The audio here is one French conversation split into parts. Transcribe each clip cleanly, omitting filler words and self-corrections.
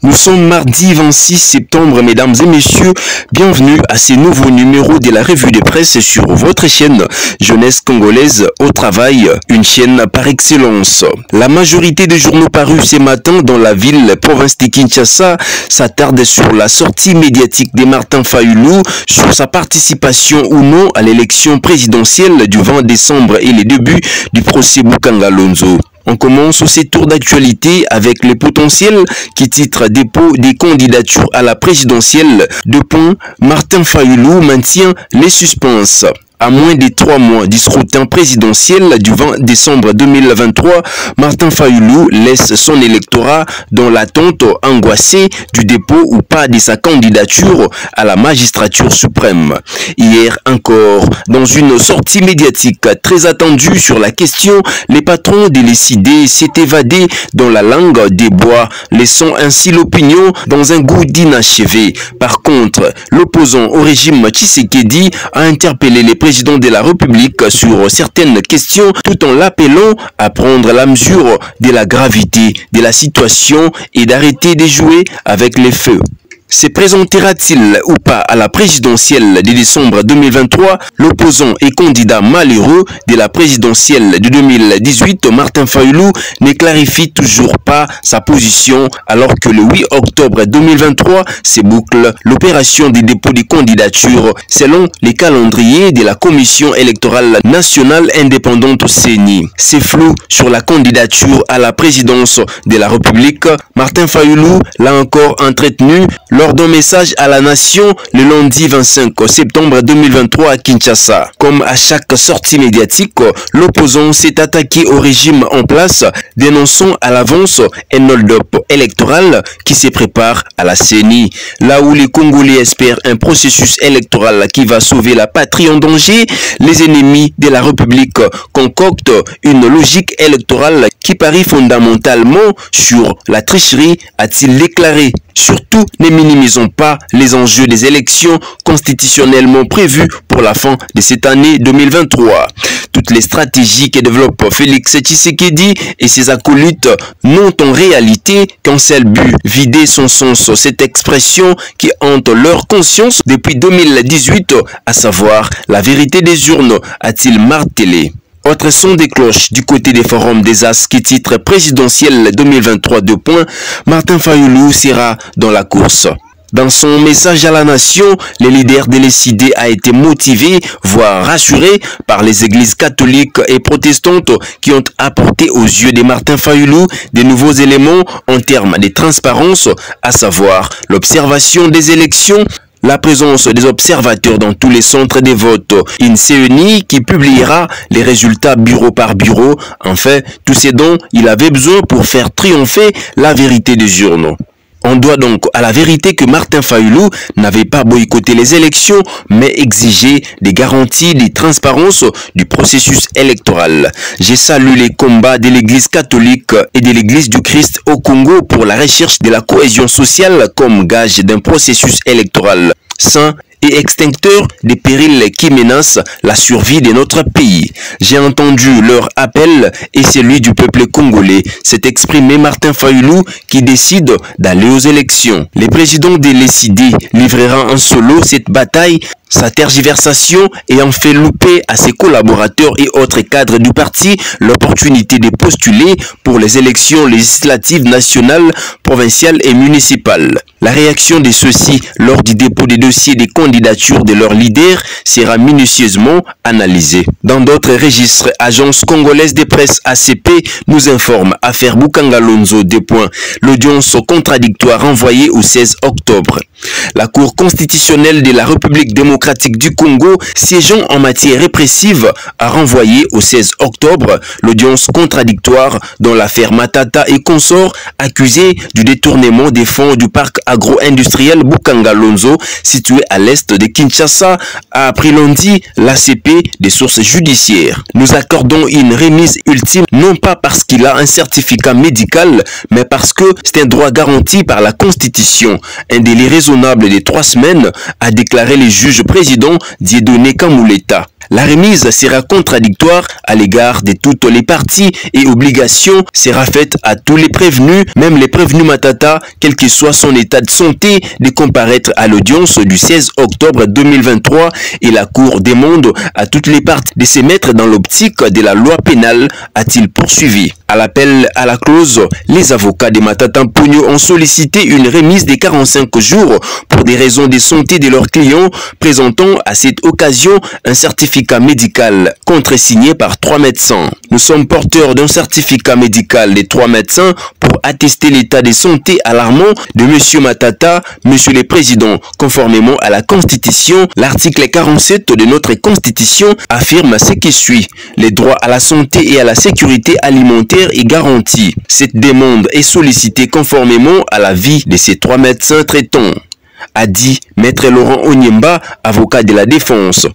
Nous sommes mardi 26 septembre, mesdames et messieurs. Bienvenue à ce nouveau numéro de la revue de presse sur votre chaîne Jeunesse Congolaise au Travail, une chaîne par excellence. La majorité des journaux parus ce matin dans la ville province de Kinshasa s'attarde sur la sortie médiatique de Martin Fayulu, sur sa participation ou non à l'élection présidentielle du 20 décembre et les débuts du procès Bukanga Lonzo. On commence ces tours d'actualité avec le potentiel qui titre dépôt des candidatures à la présidentielle. Martin Fayulu maintient les suspens. À moins de 3 mois du scrutin présidentiel du 20 décembre 2023, Martin Fayulu laisse son électorat dans l'attente angoissée du dépôt ou pas de sa candidature à la magistrature suprême. Hier encore, dans une sortie médiatique très attendue sur la question, les patrons de l'ECD s'est évadé dans la langue des bois, laissant ainsi l'opinion dans un goût d'inachevé. Par contre, l'opposant au régime Tshisekedi a interpellé les président de la République sur certaines questions tout en l'appelant à prendre la mesure de la gravité de la situation et d'arrêter de jouer avec les feux. Se présentera-t-il ou pas à la présidentielle de décembre 2023? L'opposant et candidat malheureux de la présidentielle de 2018, Martin Fayulu, ne clarifie toujours pas sa position alors que le 8 octobre 2023 se boucle l'opération des dépôts de candidatures selon les calendriers de la Commission électorale nationale indépendante CENI. C'est flou sur la candidature à la présidence de la République. Martin Fayulu l'a encore entretenu lors d'un message à la nation le lundi 25 septembre 2023 à Kinshasa. Comme à chaque sortie médiatique, l'opposant s'est attaqué au régime en place, dénonçant à l'avance un hold-up électoral qui se prépare à la CENI. Là où les Congolais espèrent un processus électoral qui va sauver la patrie en danger, les ennemis de la République concoctent une logique électorale qui parie fondamentalement sur la tricherie, a-t-il déclaré. Surtout, ne minimisons pas les enjeux des élections constitutionnellement prévues pour la fin de cette année 2023. Toutes les stratégies que développe Félix Tshisekedi et ses acolytes n'ont en réalité qu'un seul but, vider son sens, cette expression qui hante leur conscience depuis 2018, à savoir la vérité des urnes, a-t-il martelé. Autre son des cloches du côté des forums des As qui titre présidentiel 2023 Martin Fayulu sera dans la course. Dans son message à la nation, le leader de l'ECD a été motivé, voire rassuré par les églises catholiques et protestantes qui ont apporté aux yeux de Martin Fayulu de nouveaux éléments en termes de transparence, à savoir l'observation des élections, la présence des observateurs dans tous les centres de vote, une CENI qui publiera les résultats bureau par bureau, enfin, tout ce dont il avait besoin pour faire triompher la vérité des urnes. On doit donc à la vérité que Martin Fayulu n'avait pas boycotté les élections, mais exigé des garanties de transparence du processus électoral. Je salue les combats de l'Église catholique et de l'Église du Christ au Congo pour la recherche de la cohésion sociale comme gage d'un processus électoral sain et extincteur des périls qui menacent la survie de notre pays. J'ai entendu leur appel et celui du peuple congolais, s'est exprimé Martin Fayulu qui décide d'aller aux élections. Le président de l'ECD livrera en solo cette bataille, sa tergiversation ayant fait louper à ses collaborateurs et autres cadres du parti l'opportunité de postuler pour les élections législatives nationales, provinciales et municipales. La réaction de ceux-ci lors du dépôt des dossiers des candidatures de leurs leaders sera minutieusement analysée. Dans d'autres registres, Agence congolaise de presse ACP nous informe affaire Bukanga Lonzo : l'audience contradictoire renvoyée au 16 octobre. La Cour constitutionnelle de la République démocratique du Congo, siégeant en matière répressive, a renvoyé au 16 octobre l'audience contradictoire dans l'affaire Matata et consorts accusés du détournement des fonds du parc agro-industriel Bukanga Lonzo, situé à l'est de Kinshasa, a appris lundi l'ACP des sources judiciaires. Nous accordons une remise ultime, non pas parce qu'il a un certificat médical, mais parce que c'est un droit garanti par la Constitution. Un délai raisonnable de 3 semaines, a déclaré le juge président Dieudonné Kamuleta. La remise sera contradictoire à l'égard de toutes les parties et obligations sera faite à tous les prévenus, même les prévenus Matata, quel que soit son état de santé, de comparaître à l'audience du 16 octobre 2023 et la Cour demande à toutes les parties de se mettre dans l'optique de la loi pénale, a-t-il poursuivi. À l'appel à la clause, les avocats de Matata Mponyo ont sollicité une remise de 45 jours pour des raisons de santé de leurs clients, présentant à cette occasion un certificat médical contresigné par 3 médecins. Nous sommes porteurs d'un certificat médical des 3 médecins pour attester l'état de santé alarmant de M. Matata, M. le Président. Conformément à la Constitution, l'article 47 de notre Constitution affirme ce qui suit. Les droits à la santé et à la sécurité alimentaire est garanti. Cette demande est sollicitée conformément à l'avis de ces 3 médecins traitants, a dit Maître Laurent Onyemba, avocat de la défense.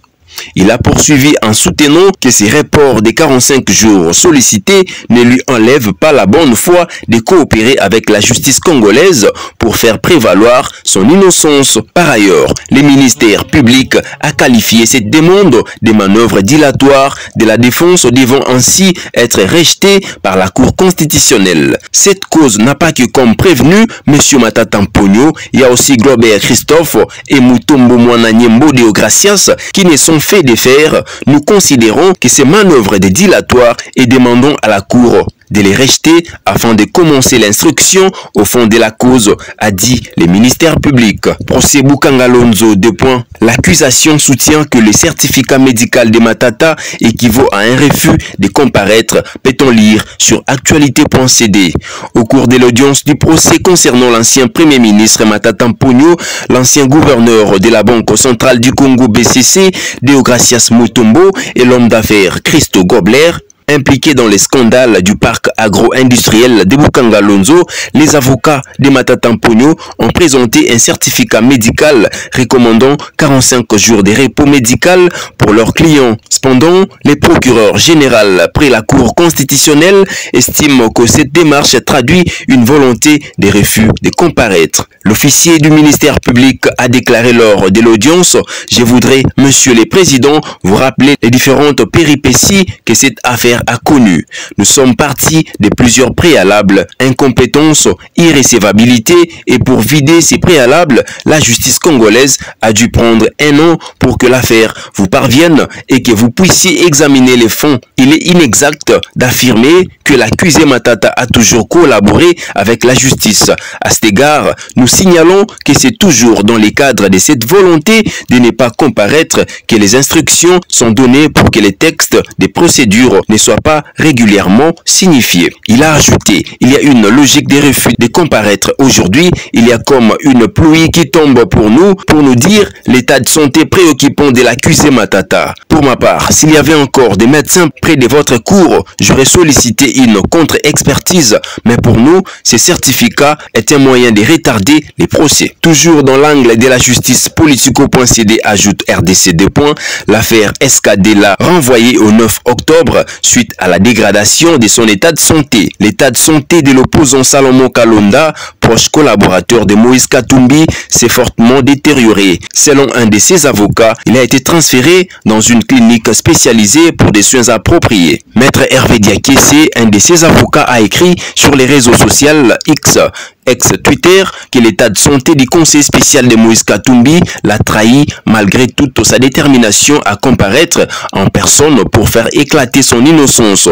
Il a poursuivi en soutenant que ces reports des 45 jours sollicités ne lui enlèvent pas la bonne foi de coopérer avec la justice congolaise pour faire prévaloir son innocence. Par ailleurs, le ministère public a qualifié cette demande de manœuvre dilatoire de la défense devant ainsi être rejetée par la Cour constitutionnelle. Cette cause n'a pas que comme prévenu M. Matata Mponyo, il y a aussi Globert Christophe et Mutombo Mwananyembo Deogracias qui ne sont fait de faire. Nous considérons que ces manœuvres de dilatoire et demandons à la Cour de les rejeter afin de commencer l'instruction au fond de la cause, a dit le ministère public. Procès Bukangalonzo, 2 points. L'accusation soutient que le certificat médical de Matata équivaut à un refus de comparaître, peut-on lire sur actualité.cd. Au cours de l'audience du procès concernant l'ancien premier ministre Matata Mponyo, l'ancien gouverneur de la Banque centrale du Congo BCC, Deogracias Mutombo, et l'homme d'affaires Christo Gobler, impliqués dans les scandales du parc agro-industriel de Bukangalonzo, les avocats de Matata Mponyo ont présenté un certificat médical recommandant 45 jours de repos médical pour leurs clients. Cependant, le procureur général près la Cour constitutionnelle estime que cette démarche traduit une volonté de refus de comparaître. L'officier du ministère public a déclaré lors de l'audience: « Je voudrais, Monsieur le Président, vous rappeler les différentes péripéties que cette affaire a connues. Nous sommes partis de plusieurs préalables, incompétence, irrécevabilité, et pour vider ces préalables, la justice congolaise a dû prendre 1 an pour que l'affaire vous parvienne et que vous puissiez examiner les fonds. Il est inexact d'affirmer que l'accusé Matata a toujours collaboré avec la justice. À cet égard, nous signalons que c'est toujours dans les cadres de cette volonté de ne pas comparaître que les instructions sont données pour que les textes des procédures ne soient pas régulièrement signifiés. » Il a ajouté: « Il y a une logique de refus de comparaître aujourd'hui. Il y a comme une pluie qui tombe pour nous dire l'état de santé préoccupant de l'accusé Matata. Pour ma part, s'il y avait encore des médecins près de votre cour, j'aurais sollicité une contre-expertise, mais pour nous, ce certificat est un moyen de retarder les procès. » Toujours dans l'angle de la justice, Politico.cd ajoute RDC 2 points. L'affaire Escadela renvoyée au 9 octobre suite à la dégradation de son état de santé. L'état de santé de l'opposant Salomon Kalonda, proche collaborateur de Moïse Katumbi, s'est fortement détérioré. Selon un de ses avocats, il a été transféré dans une clinique spécialisée pour des soins appropriés. Maître Hervé Diakessé, un de ses avocats, a écrit sur les réseaux sociaux X, ex-Twitter, que l'état de santé du conseil spécial de Moïse Katumbi l'a trahi malgré toute sa détermination à comparaître en personne pour faire éclater son innocence.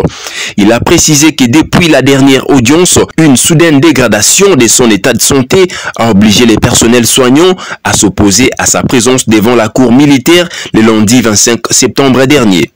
Il a précisé que depuis la dernière audience, une soudaine dégradation de son état de santé a obligé les personnels soignants à s'opposer à sa présence devant la cour militaire le lundi 25 septembre dernier.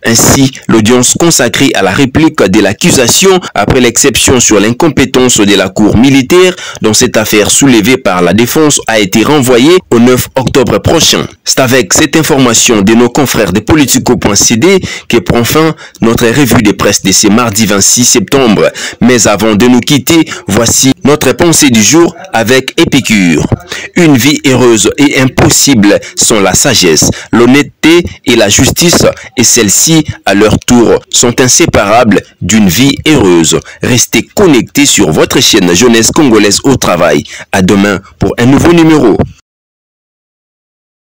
Ainsi, l'audience consacrée à la réplique de l'accusation après l'exception sur l'incompétence de la cour militaire dans cette affaire soulevée par la défense a été renvoyée au 9 octobre prochain. C'est avec cette information de nos confrères de Politico.cd que prend fin notre revue de presse de ce mardi 26 septembre. Mais avant de nous quitter, voici notre pensée du jour avec Épicure. Une vie heureuse et impossible sont la sagesse, l'honnêteté et la justice, et celles-ci, à leur tour, sont inséparables d'une vie heureuse. Restez connectés sur votre chaîne Jeunesse Congolaise au Travail. À demain pour un nouveau numéro.